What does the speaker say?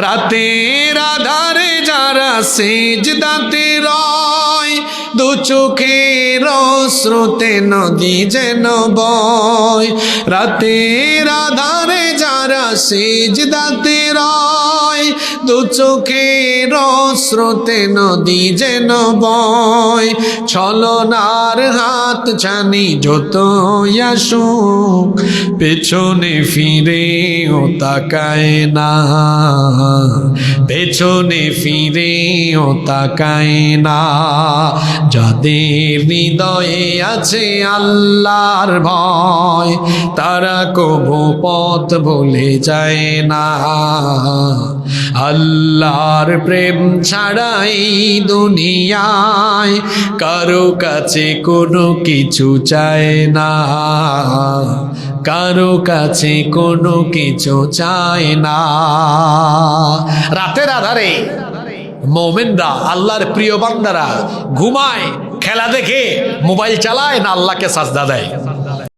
রাতের আধারে যারা সিজদাতে রয়, দু চোখের স্রোতে নদী যেন বয়। রাতের আধারে যারা সিজদাতে রয়, দু চোখের স্রোতে নদী যেন বয়। ছলনার হাত ছানি যত আসুক, পেছনে ফিরেও তাকায় না, পেছনে ফিরেও তাকায় না। যাদের হৃদয়ে আছে আল্লাহর ভয়, তারা কবু পথ ভুলে যায় না। আল্লাহর প্রেম ছাড়াই দুনিয়ায় কারো কাছে কোনো কিছু চায় না, কারো কাছে কোনো কিছু চায় না। রাতের আধারে মোমেনরা, আল্লাহর প্রিয় বান্দারা ঘুমায়, খেলা দেখে, মোবাইল চালায়, না আল্লাহকে সাজদা দেয়?